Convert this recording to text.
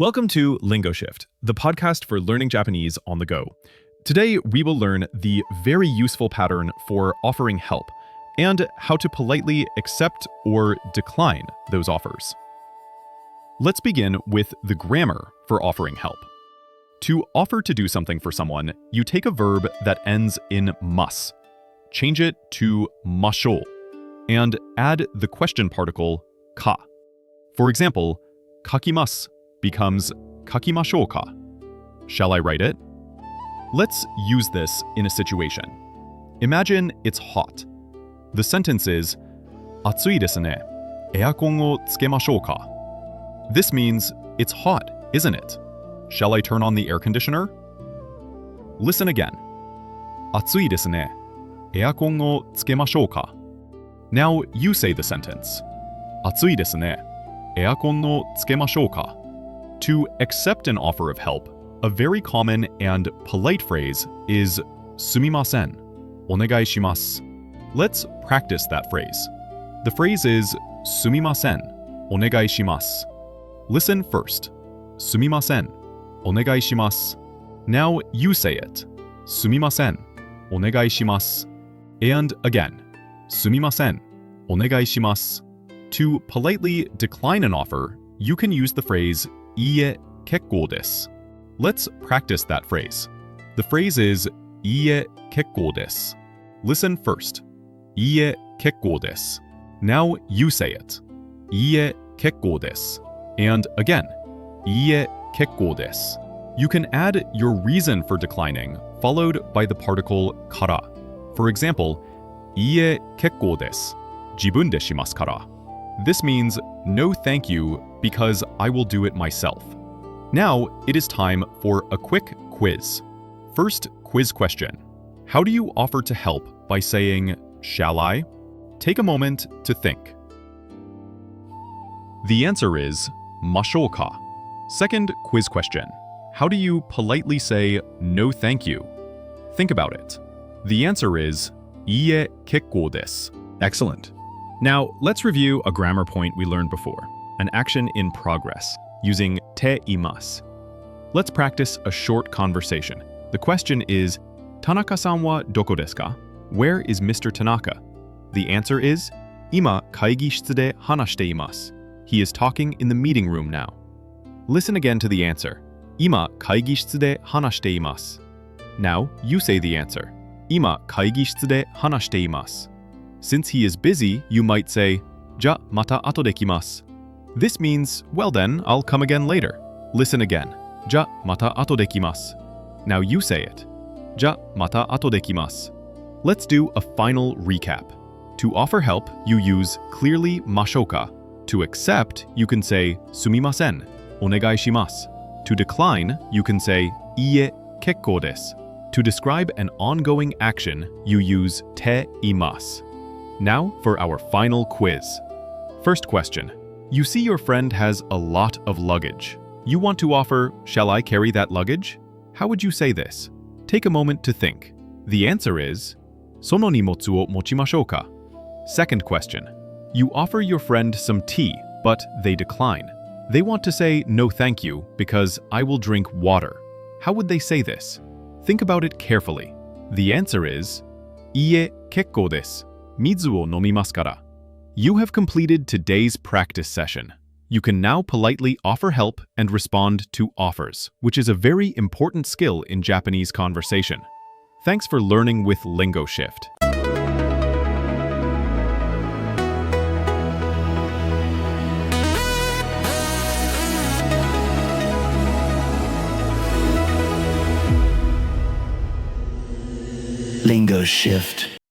Welcome to LingoShift, the podcast for learning Japanese on the go. Today, we will learn the very useful pattern for offering help and how to politely accept or decline those offers. Let's begin with the grammar for offering help. To offer to do something for someone, you take a verb that ends in mas, change it to mashou, and add the question particle ka. For example, kakimasu becomes kakimashou ka. Shall I write it? Let's use this in a situation. Imagine it's hot. The sentence is, atsui desu ne. Earkon o tsukemashou ka. This means it's hot, isn't it? Shall I turn on the air conditioner? Listen again. Atsui desu ne. Earkon o tsukemashou ka. Now you say the sentence. Atsui desu ne. Earkon o tsukemashou ka. To accept an offer of help, a very common and polite phrase is sumimasen, onegai shimasu. Let's practice that phrase. The phrase is sumimasen, onegai shimasu. Listen first. Sumimasen, onegai shimasu. Now you say it. Sumimasen, onegai shimasu. And again. Sumimasen, onegai shimasu. To politely decline an offer, you can use the phrase iie kekkou desu. Let's practice that phrase. The phrase is iie kekkou desu. Listen first. Iie kekkou desu. Now you say it. Iie kekkou desu. And again. Iie kekkou desu. You can add your reason for declining, followed by the particle kara. For example, iie kekkou desu. Jibun de shimasu kara. This means no thank you because I will do it myself. Now it is time for a quick quiz. First quiz question. How do you offer to help by saying, shall I? Take a moment to think. The answer is mashou ka. Second quiz question. How do you politely say no thank you? Think about it. The answer is iie kekkou desu. Excellent. Now, let's review a grammar point we learned before, an action in progress, using te imasu. Let's practice a short conversation. The question is, Tanaka-san wa doko desu ka? Where is Mr. Tanaka? The answer is, Ima kaigi-shitsu de hanashite imasu. He is talking in the meeting room now. Listen again to the answer. Ima kaigi-shitsu de hanashite imasu. Now, you say the answer. Ima kaigi-shitsu de hanashite imasu. Since he is busy, you might say, Ja mata ato de kimasu. This means, well then, I'll come again later. Listen again. Ja mata ato de kimasu. Now you say it. Ja mata ato de kimasu. Let's do a final recap. To offer help, you use clearly mashou ka. To accept, you can say sumimasen, onegai shimasu. To decline, you can say iie kekkou desu. To describe an ongoing action, you use te imasu. Now for our final quiz. First question. You see your friend has a lot of luggage. You want to offer, shall I carry that luggage? How would you say this? Take a moment to think. The answer is, sono nimotsu o mochimashou ka? Second question. You offer your friend some tea, but they decline. They want to say no thank you because I will drink water. How would they say this? Think about it carefully. The answer is, iie kekkou desu. Mizu o nomimasu kara. You have completed today's practice session. You can now politely offer help and respond to offers, which is a very important skill in Japanese conversation. Thanks for learning with LingoShift. LingoShift.